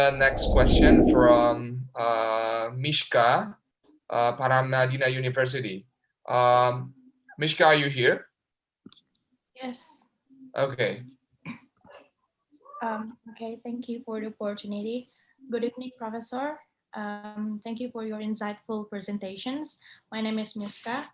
the next question from Mishka, Paramadina University. Mishka, are you here? Yes. Okay. Okay, thank you for the opportunity. Good evening, Professor. Thank you for your insightful presentations. My name is Miska.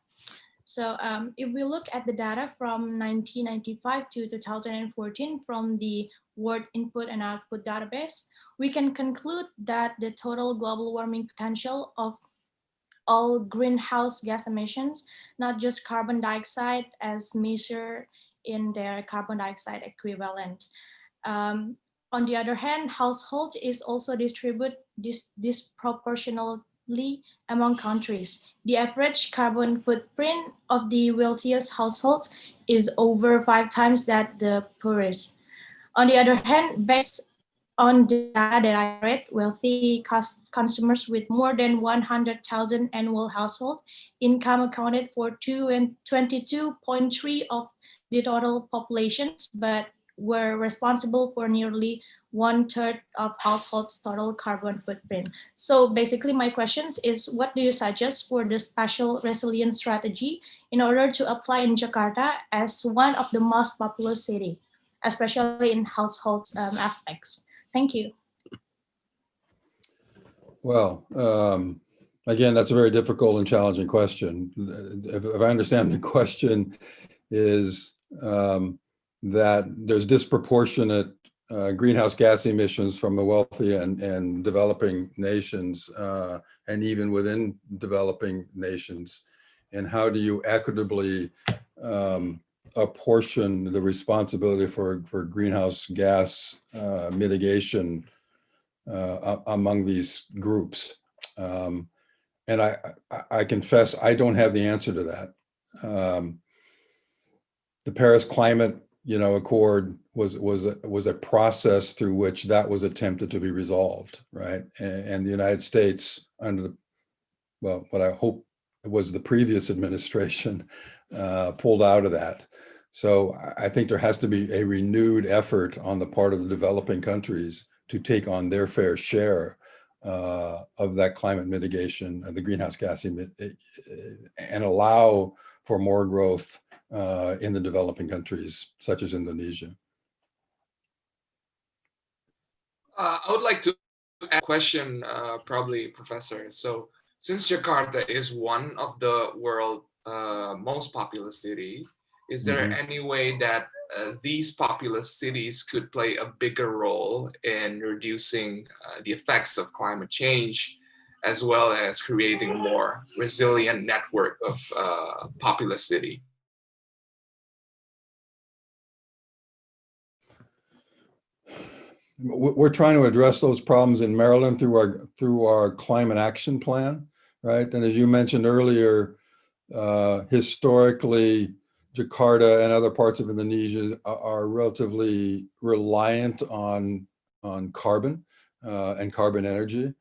So if we look at the data from 1995 to 2014 from the World Input and Output Database, we can conclude that the total global warming potential of all greenhouse gas emissions, not just carbon dioxide as measured in their carbon dioxide equivalent. Um, on the other hand, household is also distributed disproportionately among countries. The average carbon footprint of the wealthiest households is over 5 times that the poorest. On the other hand, based on the data that I read, wealthy consumers with more than 100,000 annual household income accounted for 22.3 of the total populations, but were responsible for nearly 1/3 of households' total carbon footprint. So basically, my question is, what do you suggest for the spatial resilience strategy in order to apply in Jakarta as one of the most populous city, especially in household aspects? Thank you. Well, again, that's a very difficult and challenging question. If I understand the question is that there's disproportionate greenhouse gas emissions from the wealthy and developing nations, and even within developing nations. And how do you equitably apportion the responsibility for greenhouse gas mitigation among these groups? And I confess, I don't have the answer to that. The Paris Climate, Accord was a process through which that was attempted to be resolved, right? And the United States, under what I hope was the previous administration, pulled out of that. So I think there has to be a renewed effort on the part of the developing countries to take on their fair share of that climate mitigation of the greenhouse gas and allow for more growth in the developing countries, such as Indonesia. I would like to ask a question, probably, Professor. So since Jakarta is one of the world's most populous city, is there any way that these populous cities could play a bigger role in reducing the effects of climate change, as well as creating a more resilient network of populous city? We're trying to address those problems in Maryland through our climate action plan, right? And as you mentioned earlier, historically, Jakarta and other parts of Indonesia are relatively reliant on carbon and carbon energy.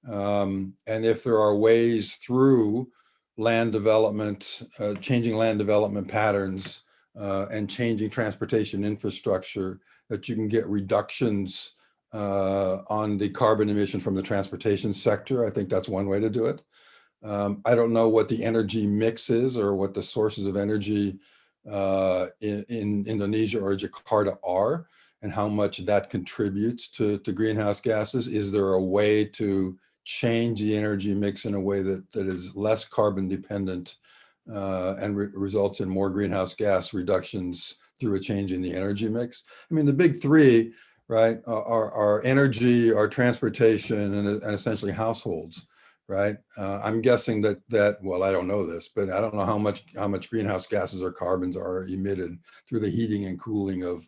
And if there are ways through land development, changing land development patterns and changing transportation infrastructure, that you can get reductions on the carbon emission from the transportation sector, I think that's one way to do it. I don't know what the energy mix is or what the sources of energy in Indonesia or Jakarta are, and how much that contributes to greenhouse gases. Is there a way to change the energy mix in a way that is less carbon dependent and results in more greenhouse gas reductions through a change in the energy mix? I mean, the big three, right, are energy, our transportation, and essentially households. Right. I'm guessing that well, I don't know this, but I don't know how much greenhouse gases or carbons are emitted through the heating and cooling of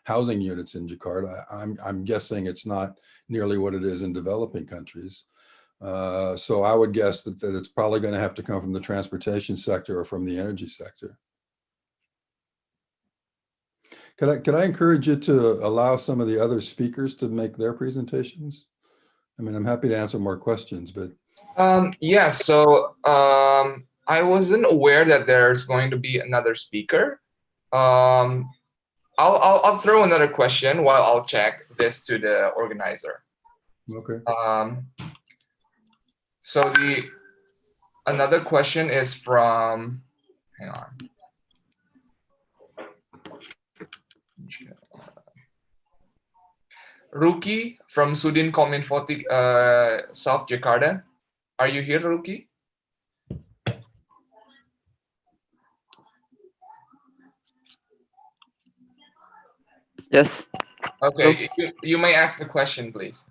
housing units in Jakarta. I'm guessing it's not nearly what it is in developing countries. So I would guess that it's probably going to have to come from the transportation sector or from the energy sector. Could I encourage you to allow some of the other speakers to make their presentations? I mean, I'm happy to answer more questions, but. Yeah, so I wasn't aware that there's going to be another speaker. I'll throw another question while I'll check this to the organizer. Okay. Um, so the another question is from, hang on. Ruki from Sudin Kominfo South Jakarta. Are you here, Ruki? Yes. Hello. Okay, you may ask the question, please.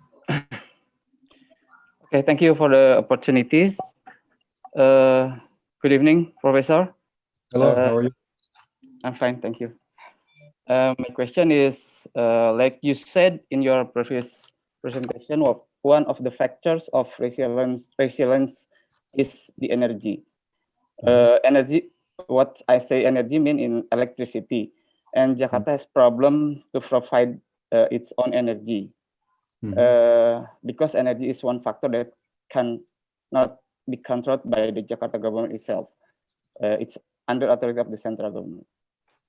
Okay, thank you for the opportunities. Good evening, Professor. Hello, how are you? I'm fine, thank you. My question is, like you said in your previous presentation, one of the factors of resilience is the energy. Energy, what I say energy mean in electricity. And Jakarta has problem to provide its own energy. Because energy is one factor that can not be controlled by the Jakarta government itself. It's under authority of the central government.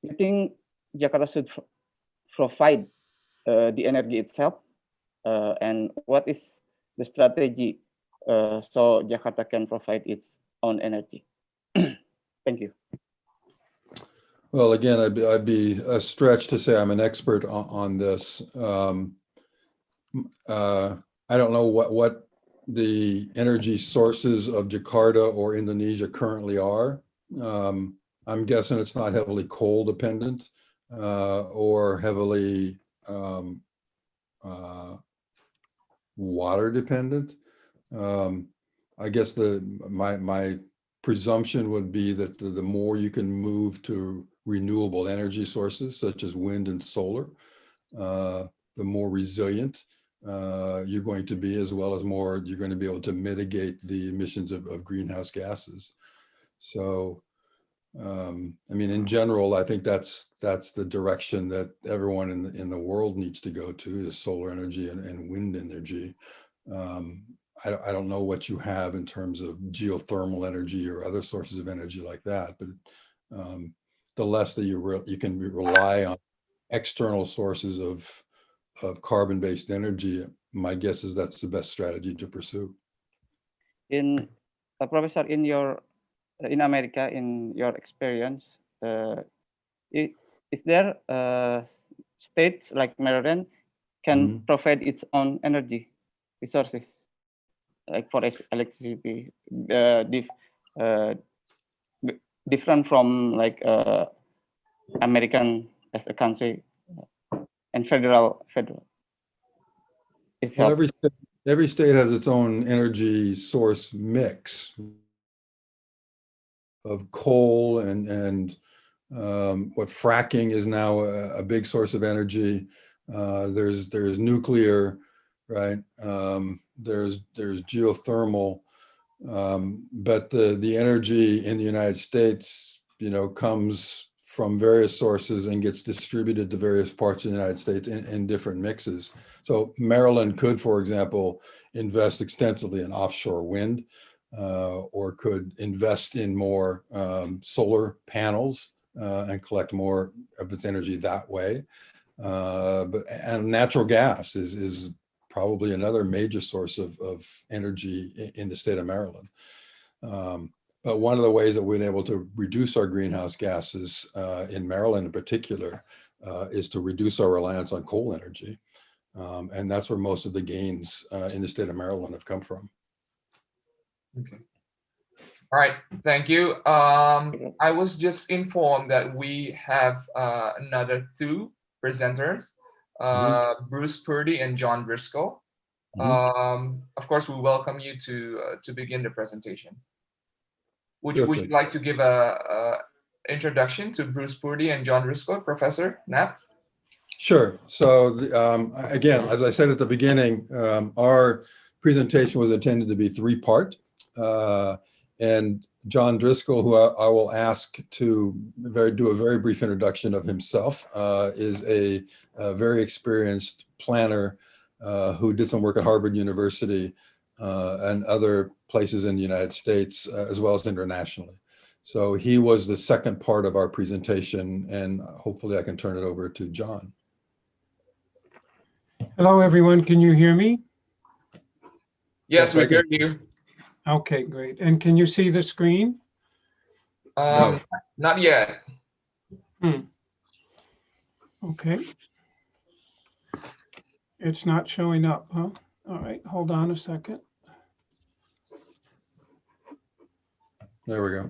You think Jakarta should provide the energy itself? And what is the strategy so Jakarta can provide its own energy? Thank you. Well, again, I'd be a stretch to say I'm an expert on this. I don't know what the energy sources of Jakarta or Indonesia currently are. I'm guessing it's not heavily coal dependent or heavily water dependent. I guess my presumption would be that the more you can move to renewable energy sources such as wind and solar, the more resilient you're going to be, as well as more you're going to be able to mitigate the emissions of greenhouse gases. So, I mean, in general, I think that's the direction that everyone in the world needs to go to, is solar energy and wind energy. I don't know what you have in terms of geothermal energy or other sources of energy like that, but the less that you can rely on external sources of carbon-based energy, my guess is that's the best strategy to pursue. In Professor, in America, in your experience, is there states like Maryland can provide its own energy resources, like for electricity, different from like American as a country and federal Well, itself? every state has its own energy source mix of coal and what fracking is now a big source of energy. There's nuclear, right? There's geothermal, but the energy in the United States, comes from various sources and gets distributed to various parts of the United States in different mixes. So Maryland could, for example, invest extensively in offshore wind, or could invest in more solar panels and collect more of its energy that way. And natural gas is probably another major source of energy in the state of Maryland. But one of the ways that we've been able to reduce our greenhouse gases in Maryland in particular is to reduce our reliance on coal energy. And that's where most of the gains in the state of Maryland have come from. Okay. All right, thank you. I was just informed that we have another two presenters, Bruce Purdy and John Driscoll. Of course, we welcome you to begin the presentation. Would you like to give a introduction to Bruce Purdy and John Driscoll, Professor Knapp? Sure. So again, as I said at the beginning, our presentation was intended to be three-part. And John Driscoll, who I will ask to do a very brief introduction of himself, is a very experienced planner who did some work at Harvard University and other places in the United States, as well as internationally. So he was the second part of our presentation, and hopefully I can turn it over to John. Hello, everyone. Can you hear me? Yes, I we can. hear you. Okay, great. And can you see the screen? No. Not yet. Okay. It's not showing up, huh? All right, hold on a second. There we go.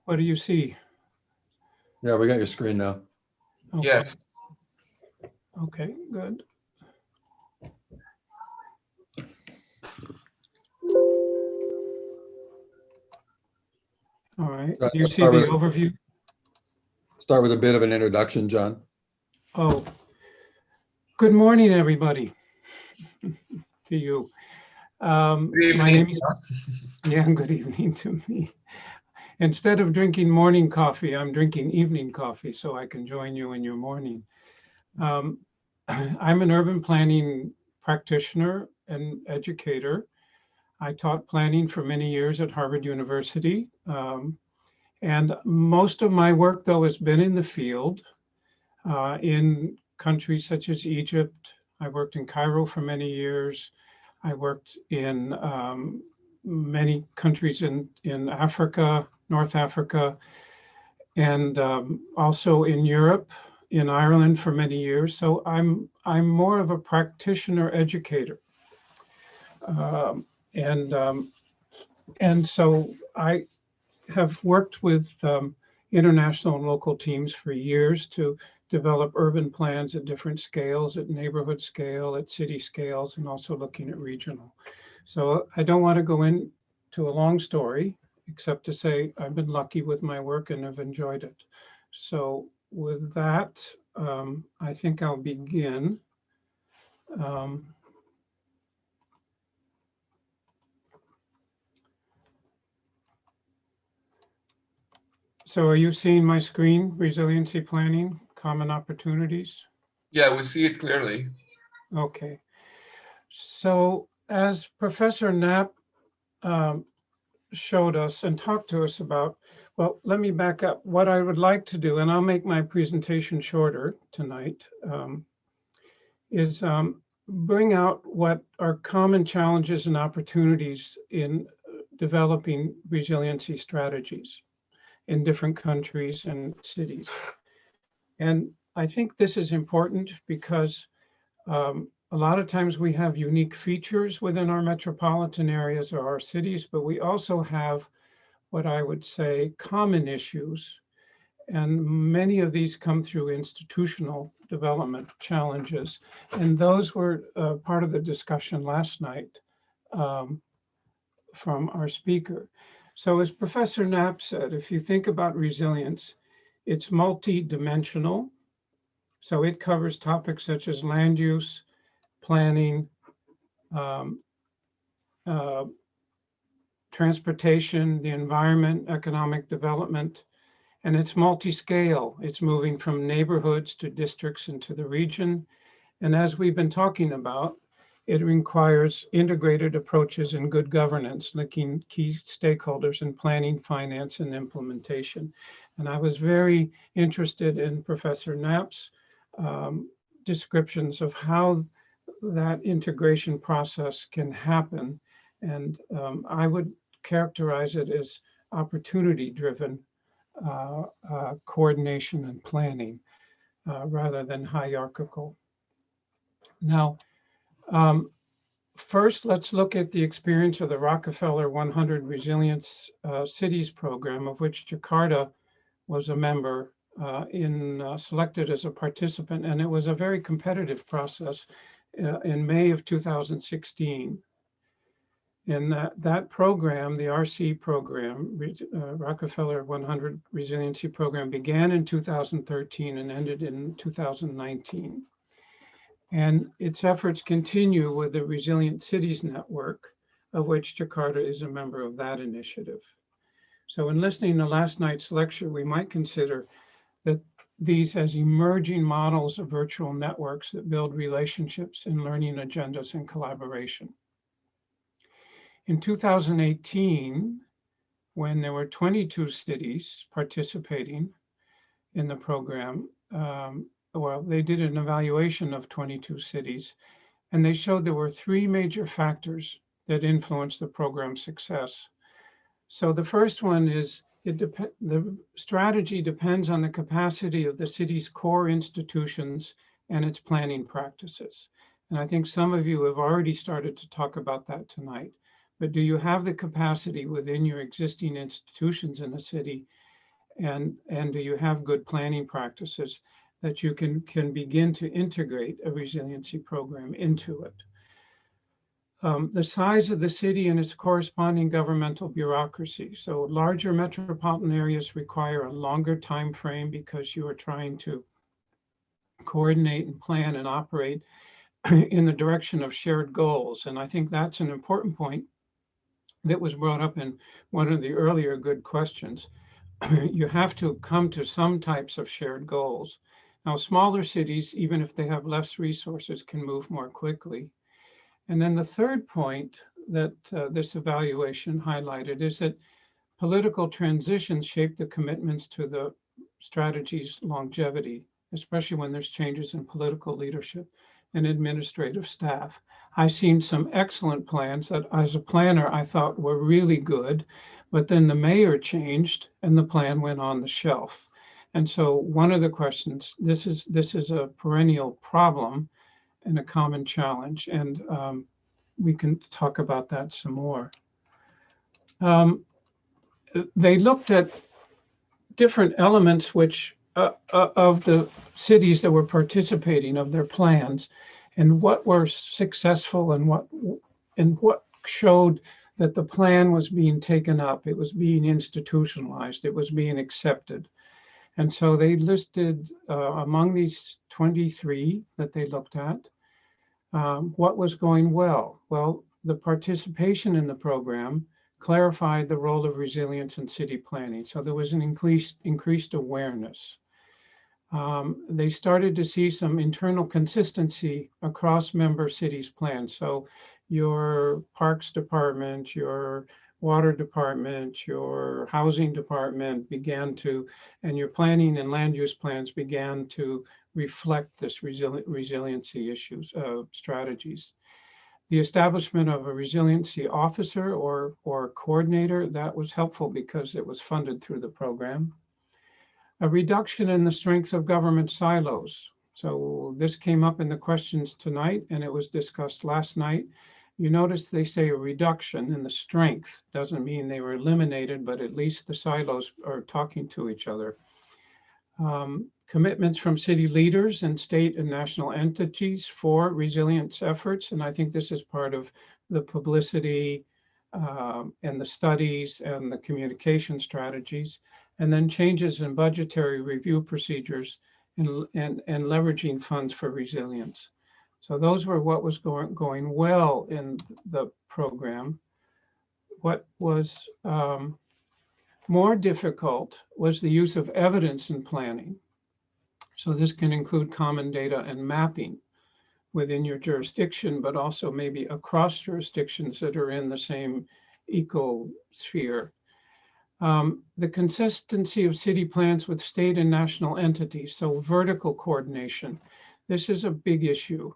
What do you see? Yeah, we got your screen now. Okay. Yes. Okay, good. All right. Do you Let's see the start overview? start with a bit of an introduction, John. Oh, good morning, everybody. To you. Good My evening. name is, yeah, good evening to me. Instead of drinking morning coffee, I'm drinking evening coffee so I can join you in your morning. Um, I'm an urban planning practitioner and educator. I taught planning for many years at Harvard University. And most of my work, though, has been in the field in countries such as Egypt. I worked in Cairo for many years. I worked in many countries in Africa, North Africa, and also in Europe, in Ireland for many years. So I'm more of a practitioner educator, um, and um, and so I have worked with international and local teams for years to develop urban plans at different scales, at neighborhood scale, at city scales, and also looking at regional. So I don't want to go into a long story, except to say I've been lucky with my work and have enjoyed it. So with that, I think I'll begin. Um, so are you seeing my screen, resiliency planning, common opportunities? Yeah, we see it clearly. Okay. So as Professor Knapp um, showed us and talked to us about, well, let me back up. What I would like to do, and I'll make my presentation shorter tonight, is bring out what are common challenges and opportunities in developing resiliency strategies in different countries and cities. And I think this is important because a lot of times we have unique features within our metropolitan areas or our cities, but we also have what I would say common issues. And many of these come through institutional development challenges. And those were part of the discussion last night um, from our speaker. So as Professor Knapp said, if you think about resilience, it's multi-dimensional. So it covers topics such as land use, planning, um, uh, transportation, the environment, economic development, and it's multi-scale. It's moving from neighborhoods to districts and to the region. And as we've been talking about, it requires integrated approaches and good governance, linking key stakeholders in planning, finance, and implementation. And I was very interested in Professor Knapp's descriptions of how that integration process can happen. And I would characterize it as opportunity driven coordination and planning rather than hierarchical. Now, first, let's look at the experience of the Rockefeller 100 Resilience Cities program, of which Jakarta was a member selected as a participant, and it was a very competitive process in May of 2016. In that program, the RC program, Rockefeller 100 Resiliency Program, began in 2013 and ended in 2019. And its efforts continue with the Resilient Cities Network, of which Jakarta is a member of that initiative. So in listening to last night's lecture, we might consider that these as emerging models of virtual networks that build relationships and learning agendas and collaboration. In 2018, when there were 22 cities participating in the program, well, they did an evaluation of 22 cities, And they showed there were three major factors that influenced the program's success. So the first one is the strategy depends on the capacity of the city's core institutions and its planning practices. And I think some of you have already started to talk about that tonight. But do you have the capacity within your existing institutions in the city, and do you have good planning practices that you can begin to integrate a resiliency program into it? The size of the city and its corresponding governmental bureaucracy. So larger metropolitan areas require a longer time frame because you are trying to coordinate and plan and operate in the direction of shared goals. And I think that's an important point that was brought up in one of the earlier good questions. You have to come to some types of shared goals. Now, smaller cities, even if they have less resources, can move more quickly. And then the third point that this evaluation highlighted is that political transitions shape the commitments to the strategy's longevity, especially when there's changes in political leadership and administrative staff. I've seen some excellent plans that as a planner, I thought were really good, but then the mayor changed and the plan went on the shelf. And so one of the questions, this is a perennial problem and a common challenge. And we can talk about that some more. They looked at different elements which of the cities that were participating of their plans, and what were successful and what showed that the plan was being taken up, it was being institutionalized, it was being accepted. And so they listed among these 23 that they looked at, what was going well? Well, the participation in the program clarified the role of resilience in city planning. So there was an increased awareness. They started to see some internal consistency across member cities' plans. So your parks department, your water department, your housing department began to, and your planning and land use plans began to reflect this resiliency issues, strategies. The establishment of a resiliency officer or coordinator, that was helpful because it was funded through the program. A reduction in the strength of government silos. So this came up in the questions tonight and it was discussed last night. You notice they say a reduction in the strength. Doesn't mean they were eliminated, but at least the silos are talking to each other. Commitments from city leaders and state and national entities for resilience efforts. And I think this is part of the publicity and the studies and the communication strategies. And then changes in budgetary review procedures and leveraging funds for resilience. So those were what was going well in the program. What was more difficult was the use of evidence in planning. So this can include common data and mapping within your jurisdiction, but also maybe across jurisdictions that are in the same ecosphere. The consistency of city plans with state and national entities, so vertical coordination. This is a big issue.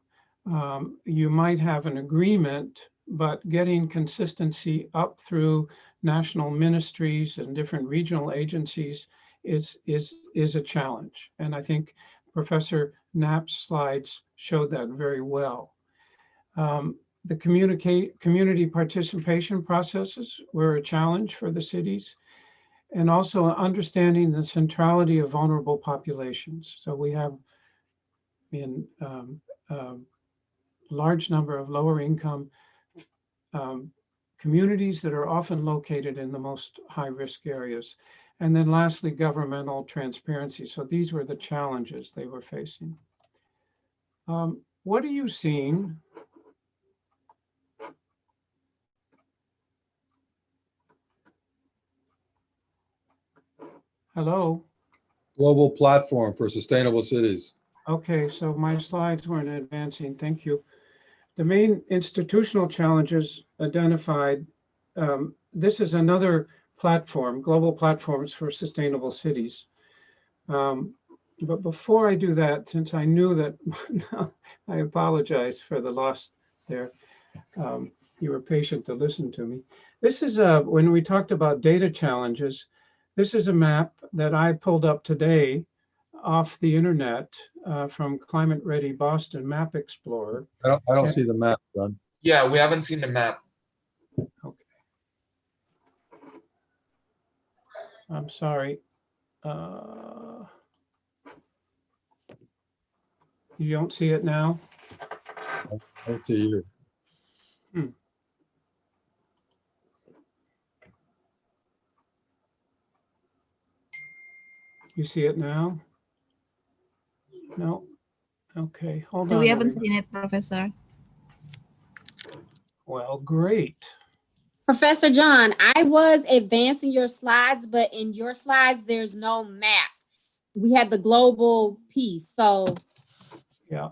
You might have an agreement, but getting consistency up through national ministries and different regional agencies is a challenge. And I think Professor Knapp's slides showed that very well. The community participation processes were a challenge for the cities, and also understanding the centrality of vulnerable populations. So we have in large number of lower income communities that are often located in the most high-risk areas. And then lastly, governmental transparency. So these were the challenges they were facing. What are you seeing? Hello? Global platform for sustainable cities. Okay, so my slides weren't advancing. Thank you. The main institutional challenges identified, this is another platform, global platforms for sustainable cities. But before I do that, since I knew that, I apologize for the loss there. You were patient to listen to me. This is when we talked about data challenges, this is a map that I pulled up today off the internet from Climate Ready Boston Map Explorer. I don't see the map, John. Yeah, we haven't seen the map. Okay. I'm sorry. You don't see it now? I don't see you. You see it now? No? Okay, hold No, on. we haven't everybody. seen it, Professor. Well, great. Professor John, I was advancing your slides, but in your slides, there's no map. We had the global piece, so Yeah.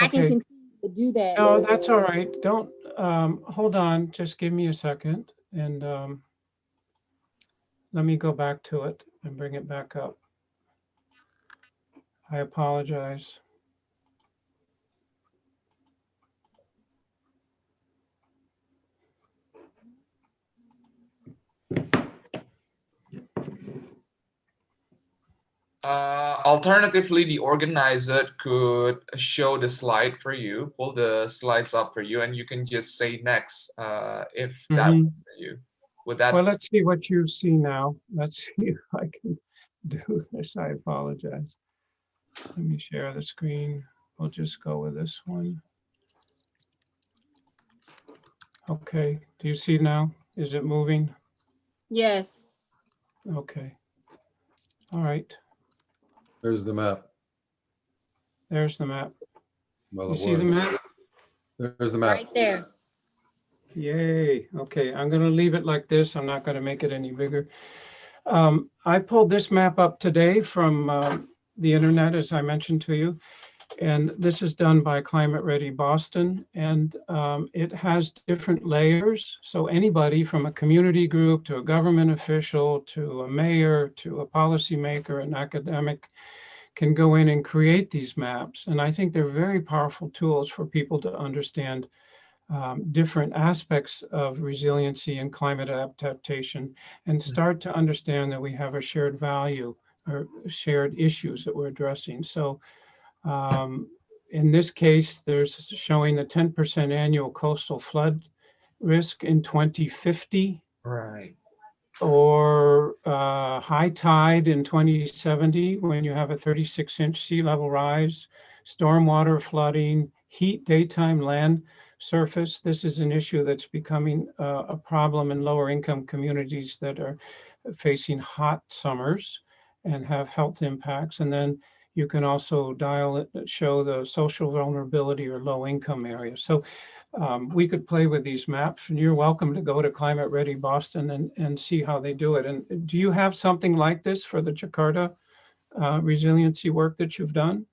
I can Okay. continue to do that. No, that's all right. Don't, hold on, just give me a second. And let me go back to it and bring it back up. I apologize. Alternatively, the organizer could show the slide for you, pull the slides up for you, and you can just say next if that Mhm. works for you. Would that? Well, let's see what you see now. Let's see if I can do this. I apologize. Let me share the screen. We'll just go with this one. Okay, do you see now? Is it moving? Yes. Okay. All right, There's the map. there's the map. Well, You it see the was. map? There's the map. Right there. Yay. Okay, I'm going to leave it like this. I'm not going to make it any bigger. I pulled this map up today from the internet, as I mentioned to you. And this is done by Climate Ready Boston. And it has different layers. So anybody from a community group to a government official to a mayor to a policymaker, an academic, can go in and create these maps. And I think they're very powerful tools for people to understand different aspects of resiliency and climate adaptation and start to understand that we have a shared value or shared issues that we're addressing. So in this case, there's showing the 10% annual coastal flood risk in 2050. Right. Or high tide in 2070 when you have a 36-inch sea level rise, stormwater flooding, heat daytime land surface. This is an issue that's becoming a problem in lower income communities that are facing hot summers and have health impacts. And then you can also show the social vulnerability or low income areas. So we could play with these maps, and you're welcome to go to Climate Ready Boston and see how they do it. And do you have something like this for the Jakarta resiliency work that you've done?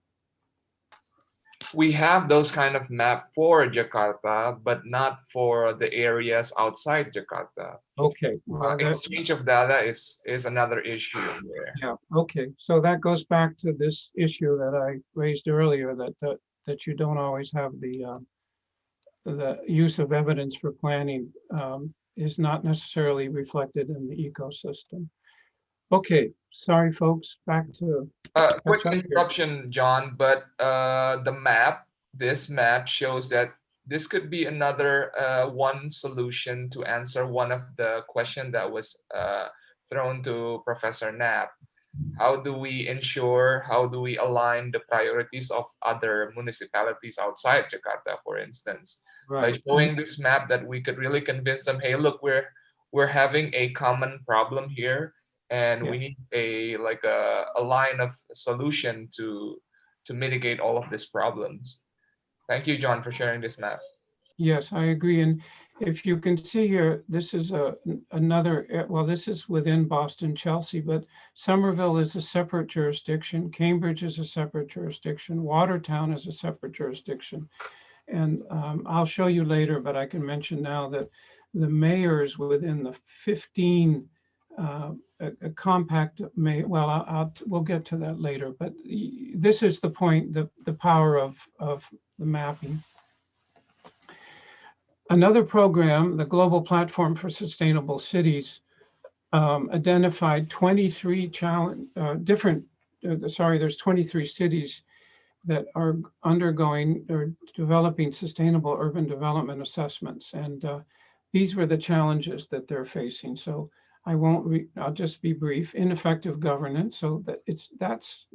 We have those kind of map for Jakarta, but not for the areas outside Jakarta. Okay. Well, Exchange of data is another issue there. yeah. Okay. So that goes back to this issue that I raised earlier, that you don't always have the use of evidence for planning is not necessarily reflected in the ecosystem. Okay, sorry folks, back to Quick catch up here. interruption, John, but this map shows that this could be another one solution to answer one of the question that was thrown to Professor Knapp. How do we ensure, how do we align the priorities of other municipalities outside Jakarta, for instance? By Right. showing this map that we could really convince them, hey, look, we're having a common problem here, and Yeah. we need a line of solution to mitigate all of these problems. Thank you, John, for sharing this map. Yes, I agree. And if you can see here, this is another, well, this is within Boston, Chelsea, but Somerville is a separate jurisdiction. Cambridge is a separate jurisdiction. Watertown is a separate jurisdiction. And I'll show you later, but I can mention now that the mayors within the 15 a compact may, well, we'll get to that later, but this is the point, the power of the mapping. Another program, the Global Platform for Sustainable Cities, identified 23 there's 23 cities that are undergoing or developing sustainable urban development assessments. And these were the challenges that they're facing. So I won't I'll just be brief. Ineffective governance. So that's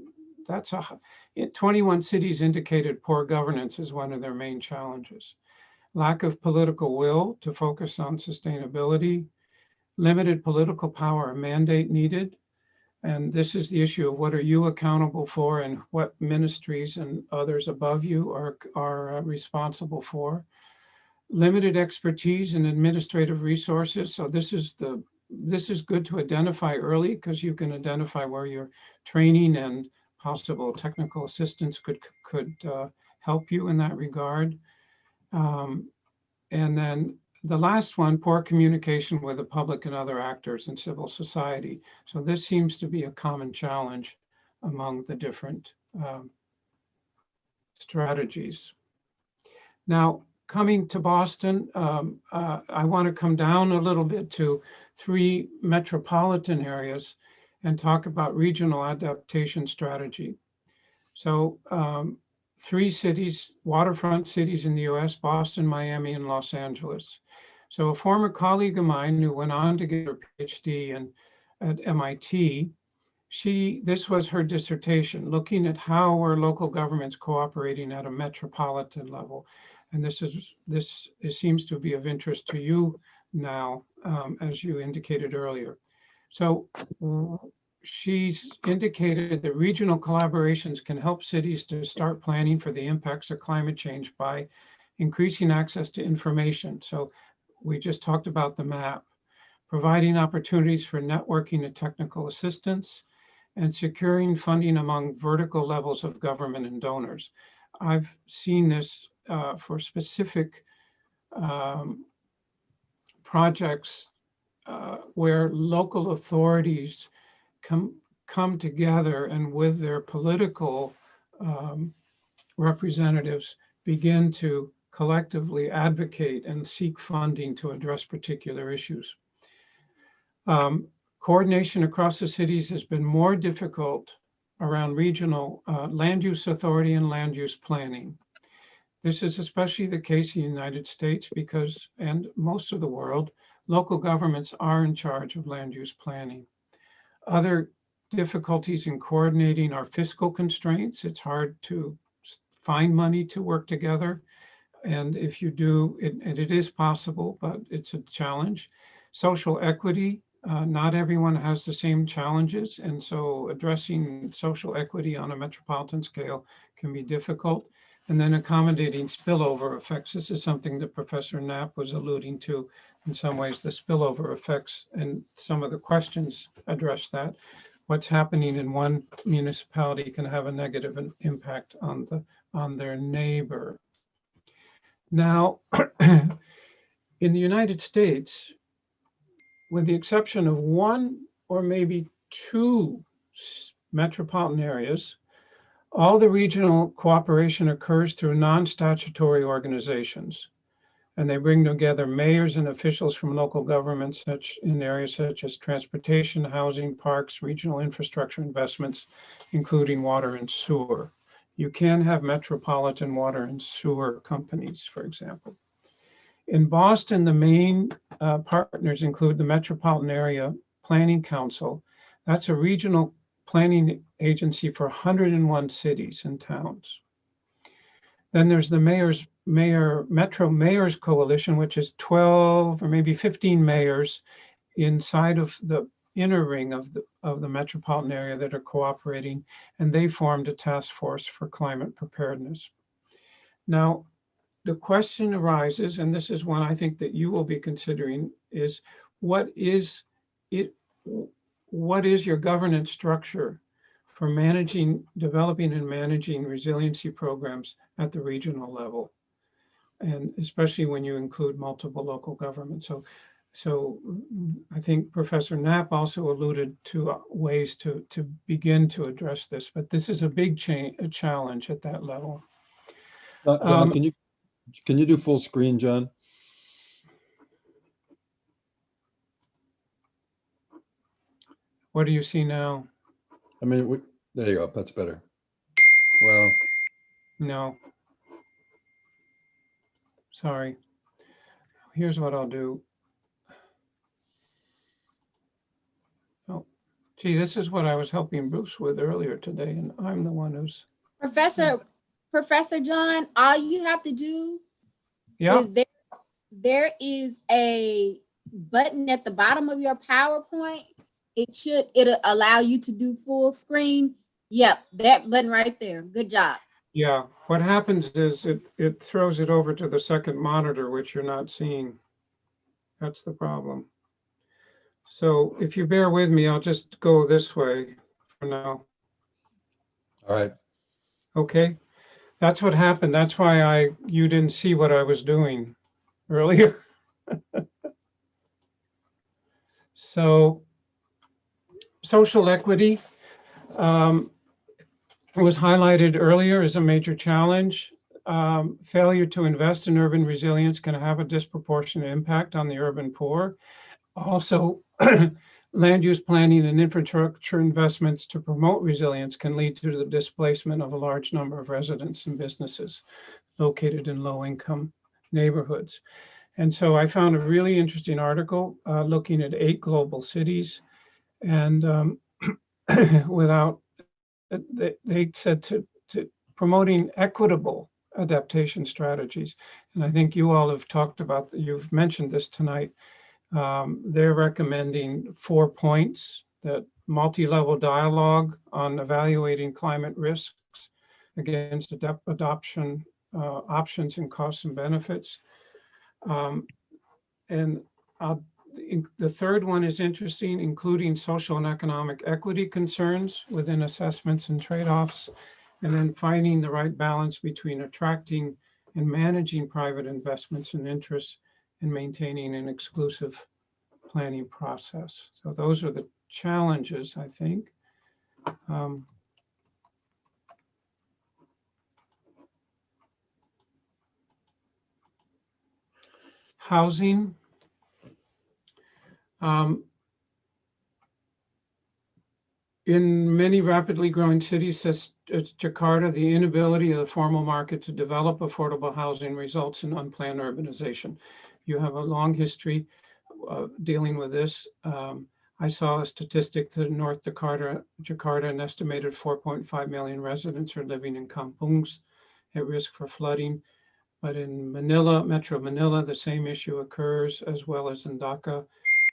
21 cities indicated poor governance is one of their main challenges. Lack of political will to focus on sustainability, limited political power or mandate needed. And this is the issue of what are you accountable for and what ministries and others above you are responsible for. Limited expertise and administrative resources. So this is good to identify early because you can identify where your training and possible technical assistance could help you in that regard. And then the last one, poor communication with the public and other actors in civil society. So this seems to be a common challenge among the different strategies. Now, coming to Boston, I want to come down a little bit to 3 metropolitan areas and talk about regional adaptation strategy. So 3 cities, waterfront cities in the US, Boston, Miami, and Los Angeles. So a former colleague of mine who went on to get her PhD at MIT, this was her dissertation, looking at how are local governments cooperating at a metropolitan level. And this seems to be of interest to you now, as you indicated earlier. So she's indicated that regional collaborations can help cities to start planning for the impacts of climate change by increasing access to information. So we just talked about the map, providing opportunities for networking and technical assistance, and securing funding among vertical levels of government and donors. I've seen this for specific projects where local authorities come together and with their political representatives begin to collectively advocate and seek funding to address particular issues. Coordination across the cities has been more difficult around regional land use authority and land use planning. This is especially the case in the United States because, and most of the world, local governments are in charge of land use planning. Other difficulties in coordinating are fiscal constraints. It's hard to find money to work together. And if you do, it is possible, but it's a challenge. Social equity, not everyone has the same challenges. And so addressing social equity on a metropolitan scale can be difficult. And then accommodating spillover effects. This is something that Professor Knapp was alluding to. In some ways, the spillover effects and some of the questions address that. What's happening in one municipality can have a negative impact on their neighbor. Now, in the United States, with the exception of 1 or maybe 2 metropolitan areas, all the regional cooperation occurs through non-statutory organizations, and they bring together mayors and officials from local governments in areas such as transportation, housing, parks, regional infrastructure investments, including water and sewer. You can have metropolitan water and sewer companies, for example. In Boston, the main partners include the Metropolitan Area Planning Council. That's a regional planning agency for 101 cities and towns. Then there's the Metro Mayors Coalition, which is 12 or maybe 15 mayors inside of the inner ring of the metropolitan area that are cooperating, and they formed a task force for climate preparedness. Now, the question arises, and this is one I think that you will be considering, is what is your governance structure for developing and managing resiliency programs at the regional level, and especially when you include multiple local governments. So So I think Professor Knapp also alluded to ways to begin to address this, but this is a big challenge at that level. John, can you do full screen, John? What do you see now? I mean, there you go. That's better. Well, No. Sorry. Here's what I'll do. Oh, gee, this is what I was helping Bruce with earlier today, and I'm the one who's. Professor John, all you have to do is there is a button at the bottom of your PowerPoint. It'll allow you to do full screen. Yep, that button right there. Good job. Yeah, what happens is it throws it over to the second monitor, which you're not seeing. That's the problem. So if you bear with me, I'll just go this way for now. all right. Okay, that's what happened. That's why you didn't see what I was doing earlier. So social equity was highlighted earlier as a major challenge. Failure to invest in urban resilience can have a disproportionate impact on the urban poor. Also, land use planning and infrastructure investments to promote resilience can lead to the displacement of a large number of residents and businesses located in low-income neighborhoods. And so I found a really interesting article looking at 8 global cities, and they said to promoting equitable adaptation strategies. And I think you all have talked about, you've mentioned this tonight. They're recommending 4 points: that multi-level dialogue on evaluating climate risks against adoption options and costs and benefits. And the third one is interesting, including social and economic equity concerns within assessments and trade-offs, and then finding the right balance between attracting and managing private investments and interests and maintaining an exclusive planning process. So those are the challenges, I think. Housing. In many rapidly growing cities such as Jakarta, the inability of the formal market to develop affordable housing results in unplanned urbanization. You have a long history dealing with this. I saw a statistic that in North Jakarta, an estimated 4.5 million residents are living in kampungs at risk for flooding. But in Manila, Metro Manila, the same issue occurs, as well as in Dhaka,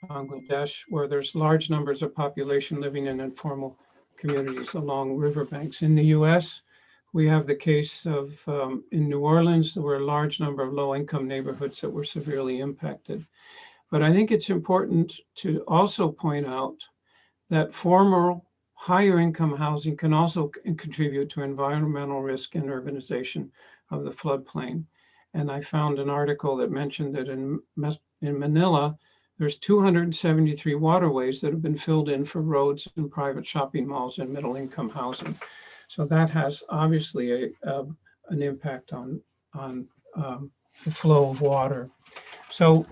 Bangladesh, where there's large numbers of population living in informal communities along riverbanks. In the US, we have the case of in New Orleans, there were a large number of low-income neighborhoods that were severely impacted. But I think it's important to also point out that former higher income housing can also contribute to environmental risk and urbanization of the floodplain. And I found an article that mentioned that in Manila, there's 273 waterways that have been filled in for roads and private shopping malls and middle income housing. So that has obviously an impact on the flow of water. So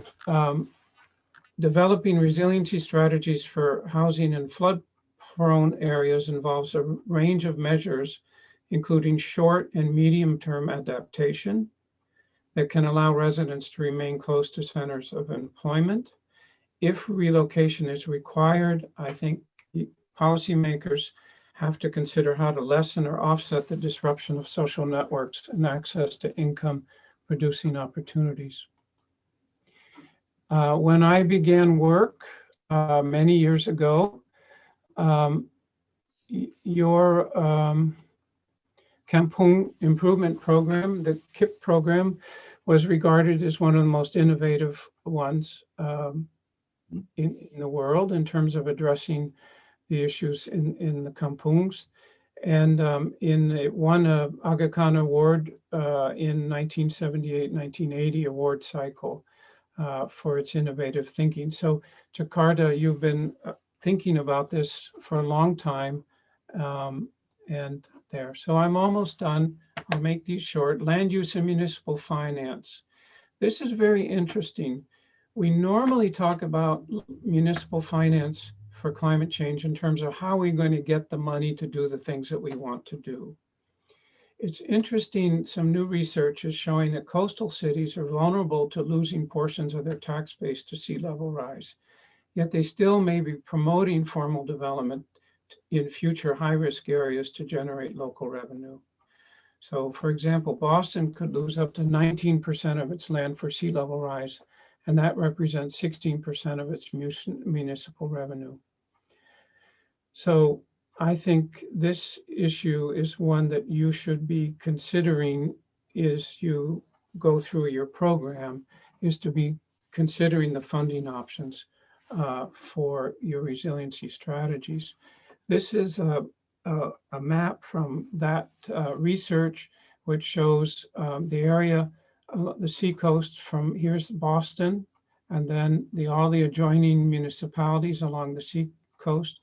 developing resiliency strategies for housing in flood-prone areas involves a range of measures, including short and medium-term adaptation that can allow residents to remain close to centers of employment. If relocation is required, I think policymakers have to consider how to lessen or offset the disruption of social networks and access to income-producing opportunities. When I began work many years ago, your Kampung Improvement Program, the KIP program, was regarded as one of the most innovative ones in the world in terms of addressing the issues in the kampungs. And it won a Aga Khan Award in 1978-1980 award cycle. for its innovative thinking. So Jakarta, you've been thinking about this for a long time, and there. So I'm almost done. I'll make these short. Land use and municipal finance. This is very interesting. We normally talk about municipal finance for climate change in terms of how we're going to get the money to do the things that we want to do. It's interesting, some new research is showing that coastal cities are vulnerable to losing portions of their tax base to sea level rise, yet they still may be promoting formal development in future high-risk areas to generate local revenue. So for example, Boston could lose up to 19% of its land for sea level rise, and that represents 16% of its municipal revenue. So I think this issue is one that you should be considering as you go through your program, is to be considering the funding options for your resiliency strategies. This is a map from that research, which shows the area, the seacoast from here's Boston, and then all the adjoining municipalities along the seacoast.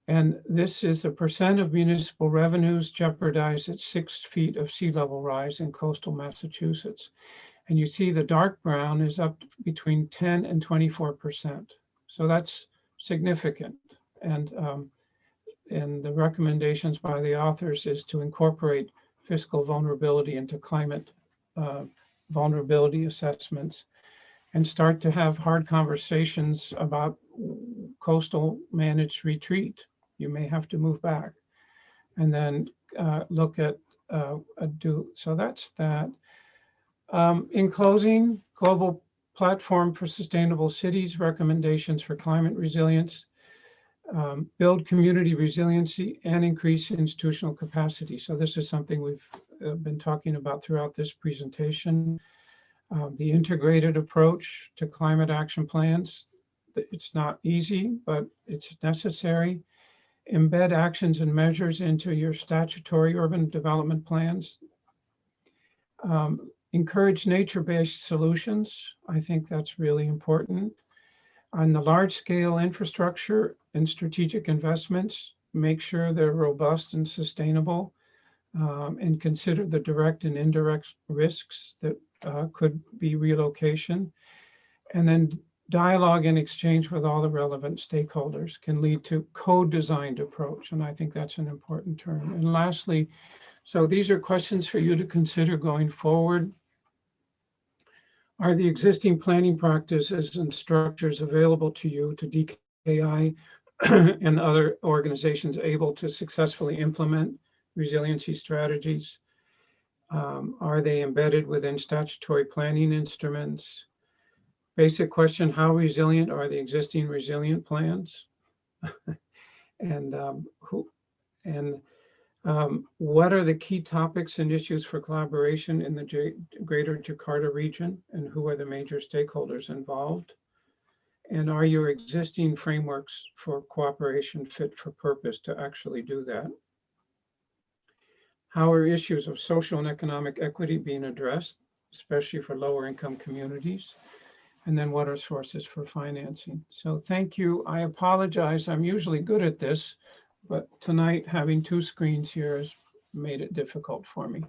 And this is the percent of municipal revenues jeopardized at 6 feet of sea level rise in coastal Massachusetts. And you see the dark brown is up between 10 and 24%. So that's significant. And the recommendations by the authors is to incorporate fiscal vulnerability into climate vulnerability assessments and start to have hard conversations about coastal managed retreat. You may have to move back, and then look at so that's that. In closing, global platform for sustainable cities, recommendations for climate resilience, build community resiliency and increase institutional capacity. So this is something we've been talking about throughout this presentation. The integrated approach to climate action plans. It's not easy, but it's necessary. Embed actions and measures into your statutory urban development plans. Encourage nature-based solutions. I think that's really important. On the large-scale infrastructure and strategic investments, make sure they're robust and sustainable, and consider the direct and indirect risks that could be relocation. And then dialogue and exchange with all the relevant stakeholders can lead to co-designed approach. And I think that's an important term. And lastly, so these are questions for you to consider going forward. Are the existing planning practices and structures available to you, to DKI and other organizations, able to successfully implement resiliency strategies? Are they embedded within statutory planning instruments? Basic question, how resilient are the existing resilient plans? And what are the key topics and issues for collaboration in the greater Jakarta region, and who are the major stakeholders involved? And are your existing frameworks for cooperation fit for purpose to actually do that? How are issues of social and economic equity being addressed, especially for lower income communities? And then what are sources for financing? So thank you. I apologize. I'm usually good at this, but tonight having two screens here has made it difficult for me.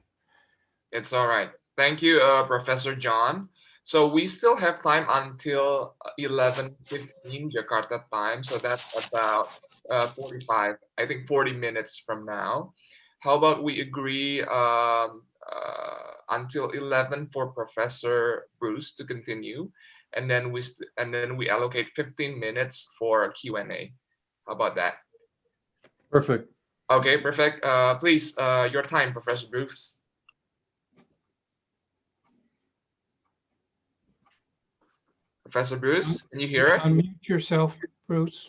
It's all right. Thank you, Professor John. So we still have time until 11:15 Jakarta time. So that's about 40 minutes from now. How about we agree until 11 for Professor Bruce to continue, and then we allocate 15 minutes for Q&A. How about that? Perfect. Okay, perfect. Please, your time, Professor Bruce. Professor Bruce, can you hear us? Unmute yourself, Bruce.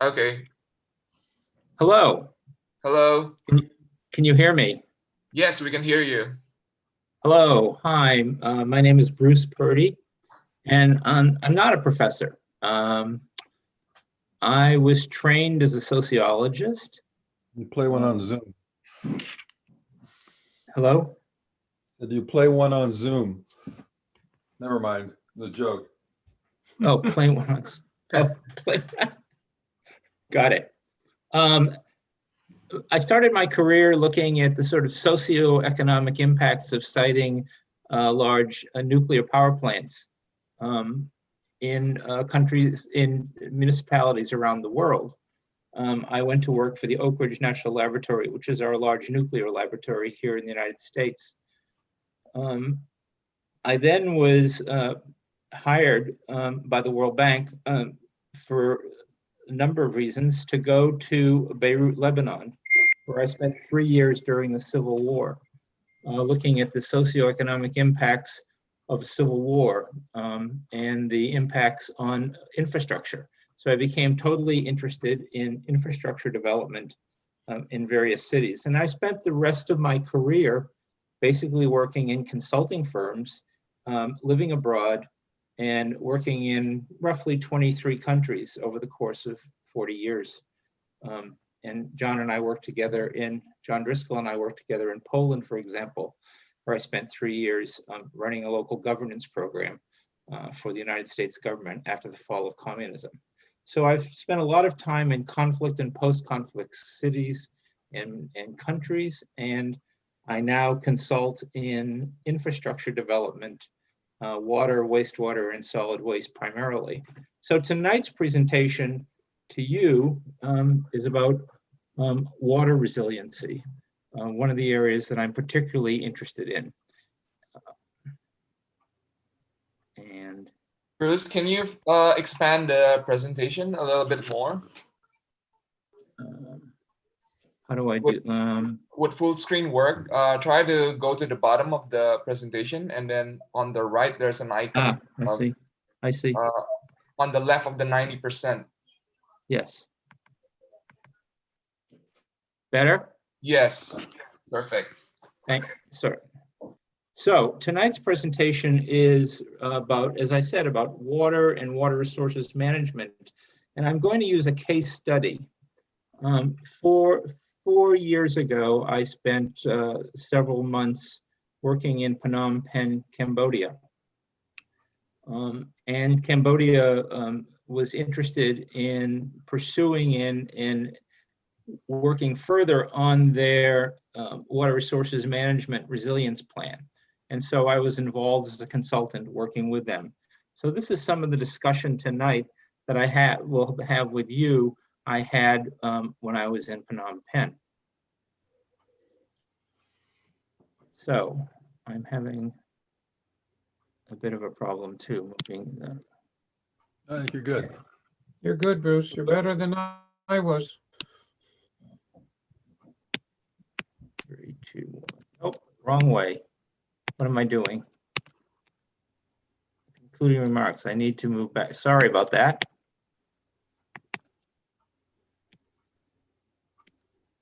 Okay. Hello. Hello. Can you hear me? Yes, we can hear you. Hello. Hi. My name is Bruce Purdy, and I'm not a professor. I was trained as a sociologist. You play one on Zoom. Hello? Did you play one on Zoom? Never mind. The joke. Oh, plain ones. Oh, plain. Got it. I started my career looking at the sort of socioeconomic impacts of siting large nuclear power plants in countries, in municipalities around the world. I went to work for the Oak Ridge National Laboratory, which is our large nuclear laboratory here in the United States. I then was hired by the World Bank for a number of reasons to go to Beirut, Lebanon, where I spent 3 years during the Civil War, looking at the socioeconomic impacts of civil war and the impacts on infrastructure. So I became totally interested in infrastructure development in various cities. And I spent the rest of my career basically working in consulting firms, living abroad, and working in roughly 23 countries over the course of 40 years. And John Driscoll and I worked together in Poland, for example, where I spent 3 years running a local governance program for the United States government after the fall of communism. So I've spent a lot of time in conflict and post-conflict cities and countries, and I now consult in infrastructure development, water, wastewater, and solid waste primarily. So tonight's presentation to you is about water resiliency, one of the areas that I'm particularly interested in. And Bruce, can you expand the presentation a little bit more? How do I do? Would full screen work? Try to go to the bottom of the presentation, and then on the right there's an icon. I see. On the left of the 90%. Yes. Better? Yes. Perfect. Sorry. So tonight's presentation is about, as I said, about water and water resources management. And I'm going to use a case study. 4 years ago, I spent several months working in Phnom Penh, Cambodia. And Cambodia was interested in pursuing and working further on their water resources management resilience plan. And so I was involved as a consultant working with them. So this is some of the discussion tonight that will have with you, I had when I was in Phnom Penh. So I'm having a bit of a problem too, moving the... I think you're good. You're good, Bruce. You're better than I was. 3, 2, 1. Oh, wrong way. What am I doing? Concluding remarks. I need to move back. Sorry about that.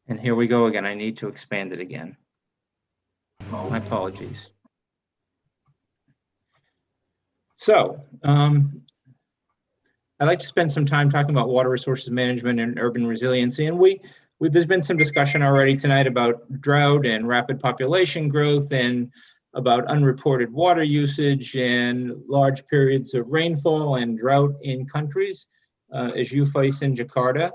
And here we go again. I need to expand it again. My apologies. So, I'd like to spend some time talking about water resources management and urban resiliency. And there's been some discussion already tonight about drought and rapid population growth and about unreported water usage and large periods of rainfall and drought in countries, as you face in Jakarta.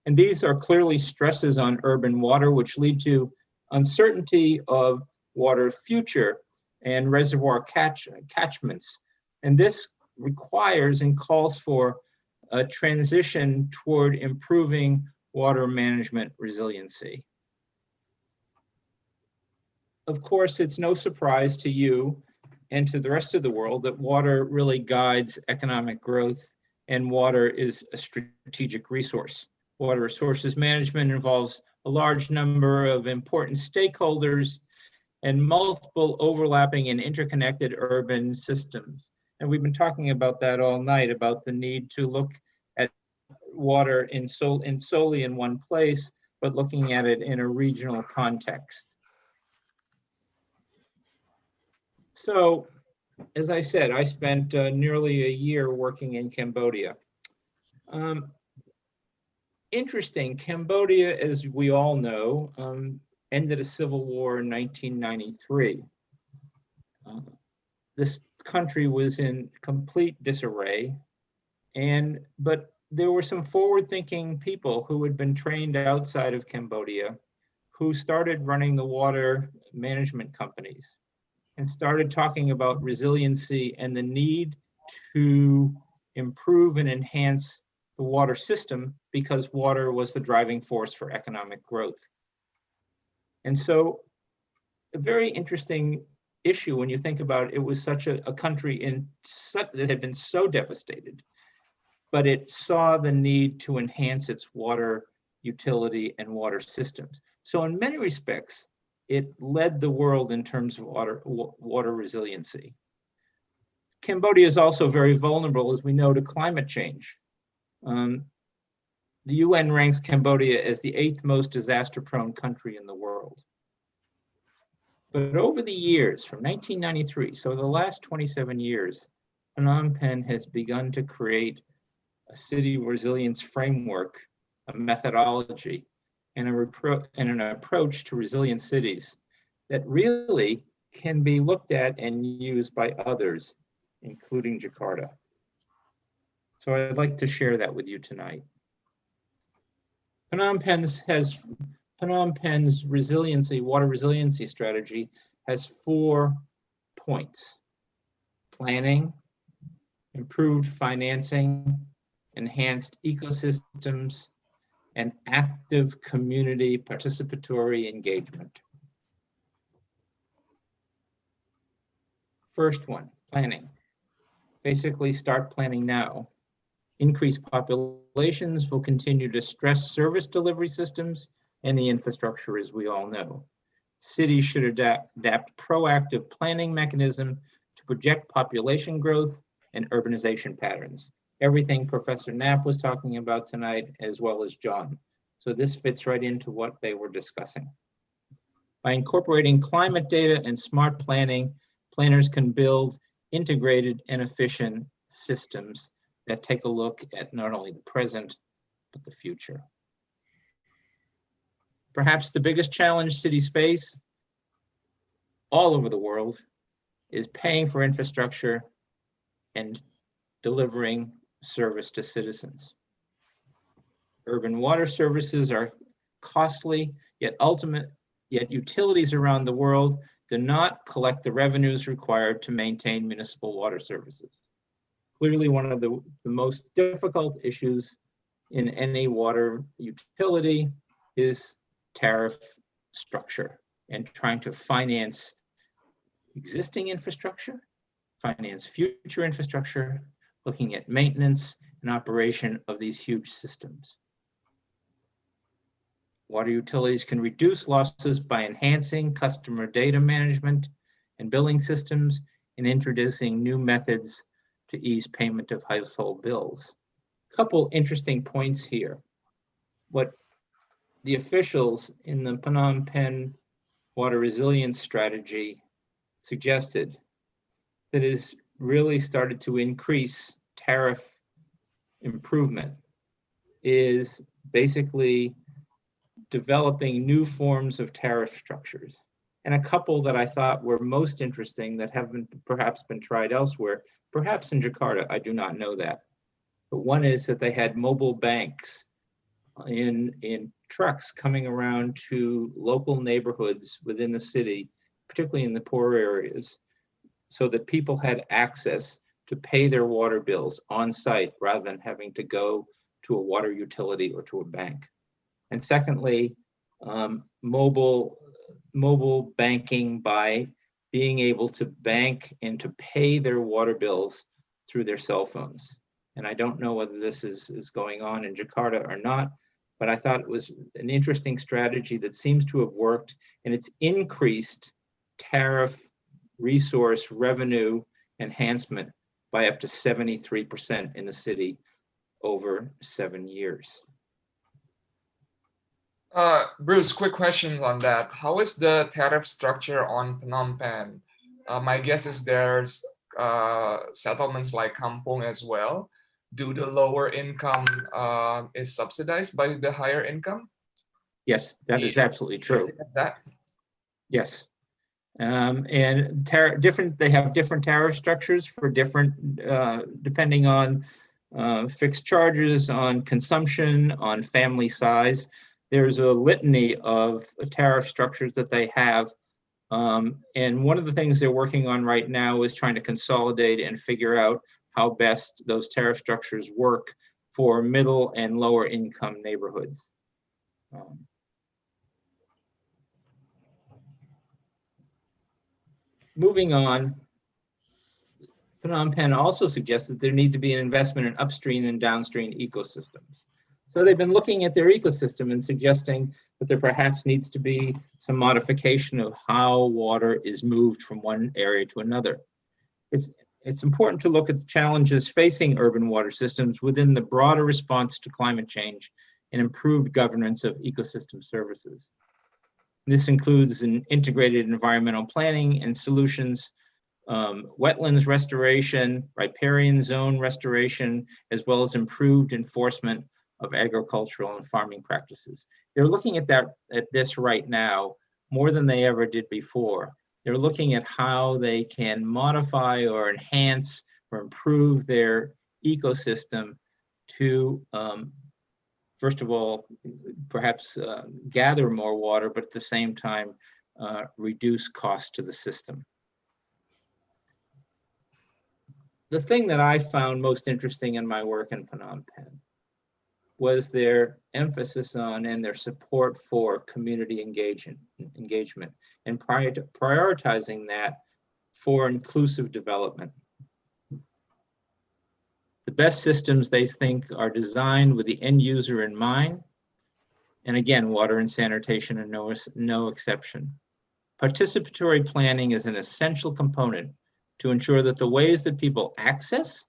And these are clearly stresses on urban water, which lead to uncertainty of water future and reservoir catchments. And this requires and calls for a transition toward improving water management resiliency. Of course, it's no surprise to you and to the rest of the world that water really guides economic growth, and water is a strategic resource. Water resources management involves a large number of important stakeholders and multiple overlapping and interconnected urban systems. And we've been talking about that all night, about the need to look at water solely in one place, but looking at it in a regional context. So, as I said, I spent nearly a year working in Cambodia. Interesting, Cambodia, as we all know, ended a civil war in 1993. This country was in complete disarray, but there were some forward-thinking people who had been trained outside of Cambodia who started running the water management companies and started talking about resiliency and the need to improve and enhance the water system because water was the driving force for economic growth. And so a very interesting issue when you think about it, it was such a country that had been so devastated, but it saw the need to enhance its water utility and water systems. So in many respects, it led the world in terms of water resiliency. Cambodia is also very vulnerable, as we know, to climate change. The UN ranks Cambodia as the 8th most disaster-prone country in the world. But over the years, from 1993, so the last 27 years, Phnom Penh has begun to create a city resilience framework, a methodology, and an approach to resilient cities that really can be looked at and used by others, including Jakarta. So I'd like to share that with you tonight. Phnom Penh's water resiliency strategy has 4 points: planning, improved financing, enhanced ecosystems, and active community participatory engagement. First one, planning. Basically, start planning now. Increased populations will continue to stress service delivery systems and the infrastructure, as we all know. Cities should adapt proactive planning mechanism to project population growth and urbanization patterns. Everything Professor Knapp was talking about tonight, as well as John. So this fits right into what they were discussing. By incorporating climate data and smart planning, planners can build integrated and efficient systems that take a look at not only the present, but the future. Perhaps the biggest challenge cities face all over the world is paying for infrastructure and delivering service to citizens. Urban water services are costly, yet utilities around the world do not collect the revenues required to maintain municipal water services. Clearly, one of the most difficult issues in any water utility is tariff structure and trying to finance existing infrastructure, finance future infrastructure, looking at maintenance and operation of these huge systems. Water utilities can reduce losses by enhancing customer data management and billing systems and introducing new methods to ease payment of household bills. A couple interesting points here. What the officials in the Phnom Penh water resilience strategy suggested that is really started to increase tariff improvement is basically developing new forms of tariff structures. And a couple that I thought were most interesting that haven't perhaps been tried elsewhere, perhaps in Jakarta, I do not know that. But one is that they had mobile banks in trucks coming around to local neighborhoods within the city, particularly in the poor areas, so that people had access to pay their water bills on site rather than having to go to a water utility or to a bank. And secondly, mobile banking by being able to bank and to pay their water bills through their cell phones. And I don't know whether this is going on in Jakarta or not, but I thought it was an interesting strategy that seems to have worked, and it's increased tariff resource revenue enhancement by up to 73% in the city over 7 years. Bruce, quick question on that. How is the tariff structure on Phnom Penh? My guess is there's settlements like Kampong as well. Do the lower income is subsidized by the higher income? Yes, that is absolutely true. That? Yes. And they have different tariff structures for different, depending on fixed charges, on consumption, on family size. There's a litany of tariff structures that they have. And one of the things they're working on right now is trying to consolidate and figure out how best those tariff structures work for middle and lower income neighborhoods. Moving on, Phnom Penh also suggests that there need to be an investment in upstream and downstream ecosystems. So they've been looking at their ecosystem and suggesting that there perhaps needs to be some modification of how water is moved from one area to another. It's important to look at the challenges facing urban water systems within the broader response to climate change and improved governance of ecosystem services. This includes an integrated environmental planning and solutions, wetlands restoration, riparian zone restoration, as well as improved enforcement of agricultural and farming practices. They're looking at this right now more than they ever did before. They're looking at how they can modify or enhance or improve their ecosystem to first of all, perhaps gather more water, but at the same time, reduce costs to the system. The thing that I found most interesting in my work in Phnom Penh was their emphasis on and their support for community engagement and prioritizing that for inclusive development. The best systems, they think, are designed with the end user in mind. And again, water and sanitation are no exception. Participatory planning is an essential component to ensure that the ways that people access,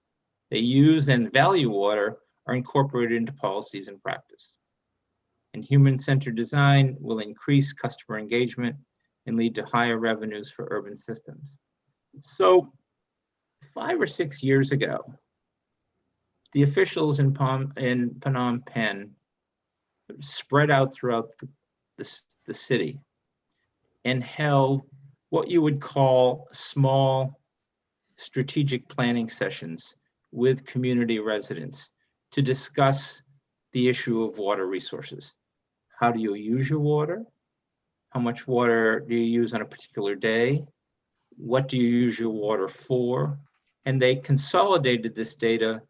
they use and value water are incorporated into policies and practice. And human-centered design will increase customer engagement and lead to higher revenues for urban systems. So 5 or 6 years ago, the officials in Phnom Penh spread out throughout the city and held what you would call small strategic planning sessions with community residents to discuss the issue of water resources. How do you use your water? How much water do you use on a particular day? What do you use your water for? And they consolidated this data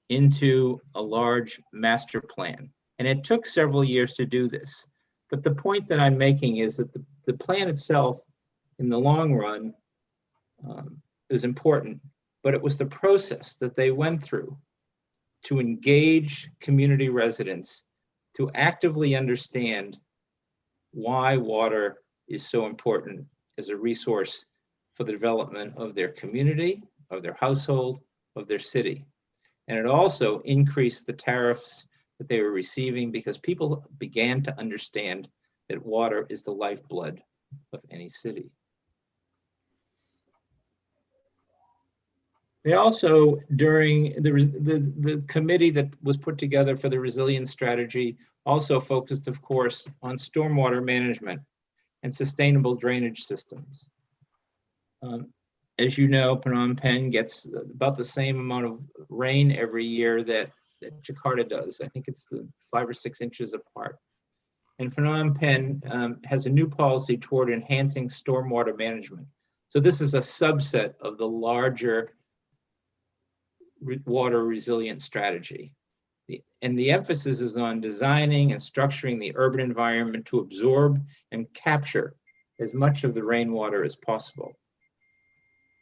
into a large master plan. And it took several years to do this. But the point that I'm making is that the plan itself, in the long run, is important, but it was the process that they went through to engage community residents to actively understand why water is so important as a resource for the development of their community, of their household, of their city. And it also increased the tariffs that they were receiving because people began to understand that water is the lifeblood of any city. They also, during the committee that was put together for the resilience strategy, also focused, of course, on stormwater management and sustainable drainage systems. As you know, Phnom Penh gets about the same amount of rain every year that Jakarta does. I think it's 5 or 6 inches apart. And Phnom Penh has a new policy toward enhancing stormwater management. So this is a subset of the larger water resilience strategy. And the emphasis is on designing and structuring the urban environment to absorb and capture as much of the rainwater as possible.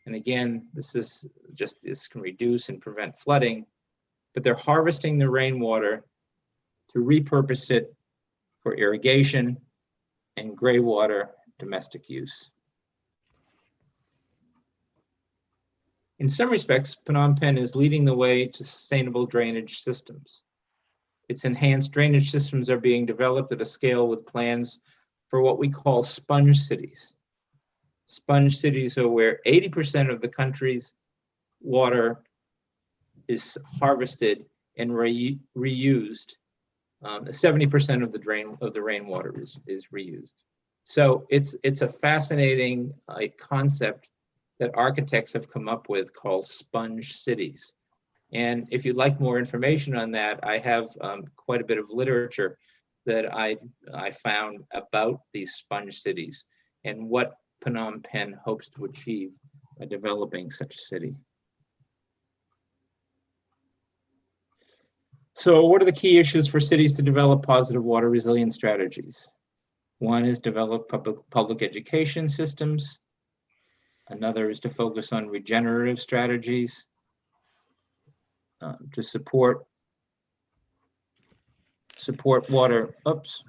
And again, this can reduce and prevent flooding, but they're harvesting the rainwater to repurpose it for irrigation and gray water domestic use. In some respects, Phnom Penh is leading the way to sustainable drainage systems. Its enhanced drainage systems are being developed at a scale with plans for what we call sponge cities. Sponge cities are where 80% of the country's water is harvested and reused. 70% of the rainwater is reused. So it's a fascinating concept that architects have come up with called sponge cities. And if you'd like more information on that, I have quite a bit of literature that I found about these sponge cities and what Phnom Penh hopes to achieve by developing such a city. So what are the key issues for cities to develop positive water resilience strategies? One is develop public education systems. Another is to focus on regenerative strategies to support water. Oops,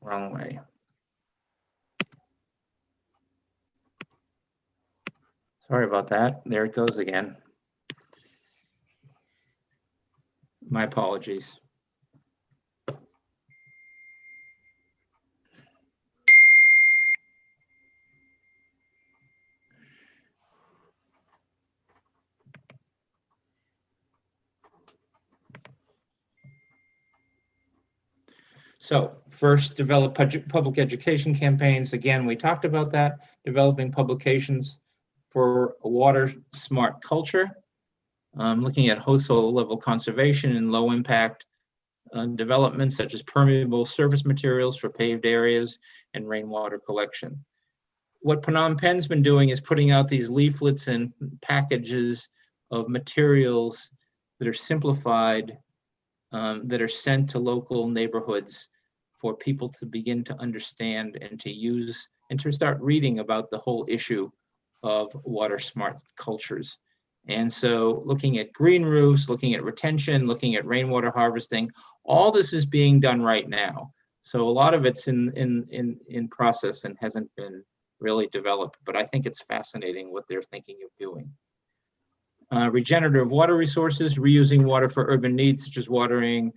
wrong way. Sorry about that. There it goes again. My apologies. So first, develop public education campaigns. Again, we talked about that, developing publications for a water smart culture, looking at household level conservation and low impact developments such as permeable surface materials for paved areas and rainwater collection. What Phnom Penh's been doing is putting out these leaflets and packages of materials that are simplified, that are sent to local neighborhoods for people to begin to understand and to use and to start reading about the whole issue of water smart cultures. And so looking at green roofs, looking at retention, looking at rainwater harvesting, all this is being done right now. So a lot of it's in process and hasn't been really developed, but I think it's fascinating what they're thinking of doing. Regenerative water resources, reusing water for urban needs, such as watering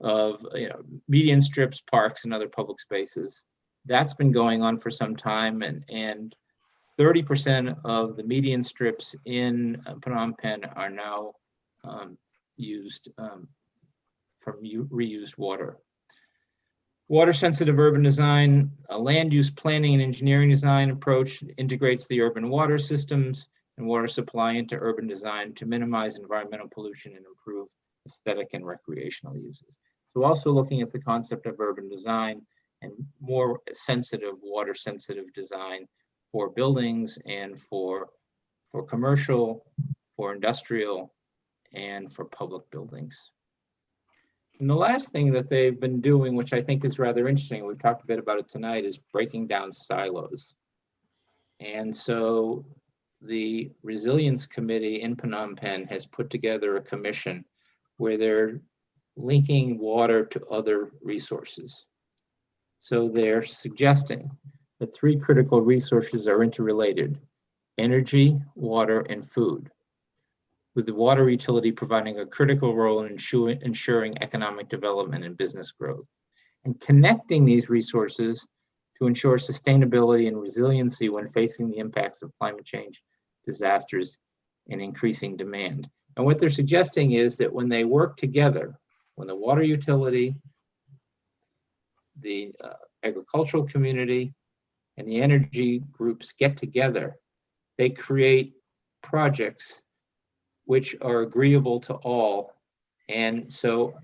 of median strips, parks, and other public spaces. That's been going on for some time, and 30% of the median strips in Phnom Penh are now used from reused water. Water-sensitive urban design, a land use planning and engineering design approach integrates the urban water systems and water supply into urban design to minimize environmental pollution and improve aesthetic and recreational uses. So also looking at the concept of urban design and more sensitive, water-sensitive design for buildings and for commercial, for industrial, and for public buildings. And the last thing that they've been doing, which I think is rather interesting, we've talked a bit about it tonight, is breaking down silos. And so the Resilience Committee in Phnom Penh has put together a commission where they're linking water to other resources. So they're suggesting that 3 critical resources are interrelated: energy, water, and food, with the water utility providing a critical role in ensuring economic development and business growth, and connecting these resources to ensure sustainability and resiliency when facing the impacts of climate change, disasters, and increasing demand. And what they're suggesting is that when they work together, when the water utility, the agricultural community, and the energy groups get together, they create projects which are agreeable to all, and so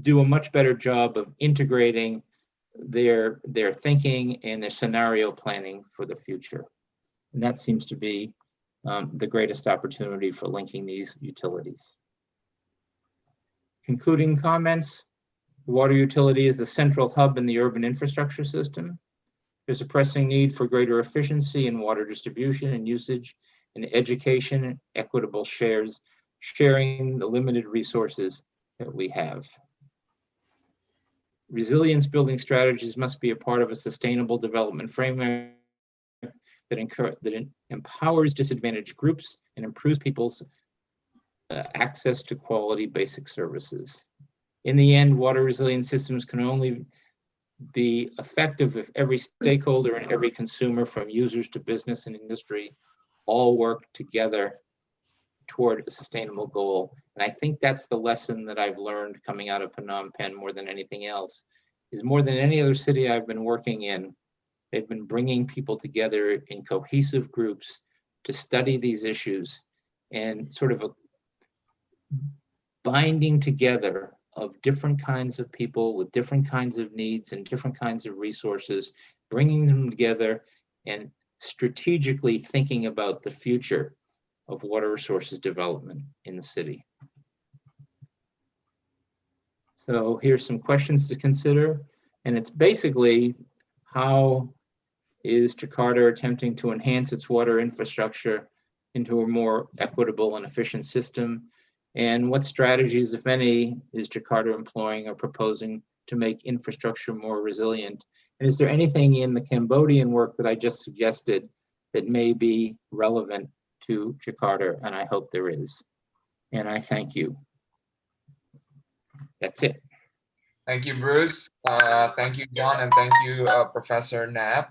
do a much better job of integrating their thinking and their scenario planning for the future. And that seems to be the greatest opportunity for linking these utilities. Concluding comments, the water utility is the central hub in the urban infrastructure system. There's a pressing need for greater efficiency in water distribution and usage, and education and equitable sharing the limited resources that we have. Resilience building strategies must be a part of a sustainable development framework that empowers disadvantaged groups and improves people's access to quality basic services. In the end, water resilient systems can only be effective if every stakeholder and every consumer, from users to business and industry, all work together toward a sustainable goal. And I think that's the lesson that I've learned coming out of Phnom Penh more than anything else, is more than any other city I've been working in, they've been bringing people together in cohesive groups to study these issues and sort of a binding together of different kinds of people with different kinds of needs and different kinds of resources, bringing them together and strategically thinking about the future of water resources development in the city. So here's some questions to consider, and it's basically, how is Jakarta attempting to enhance its water infrastructure into a more equitable and efficient system? And what strategies, if any, is Jakarta employing or proposing to make infrastructure more resilient? And is there anything in the Cambodian work that I just suggested that may be relevant to Jakarta? And I hope there is. And I thank you. That's it. Thank you, Bruce. Thank you, John, and thank you, Professor Knapp.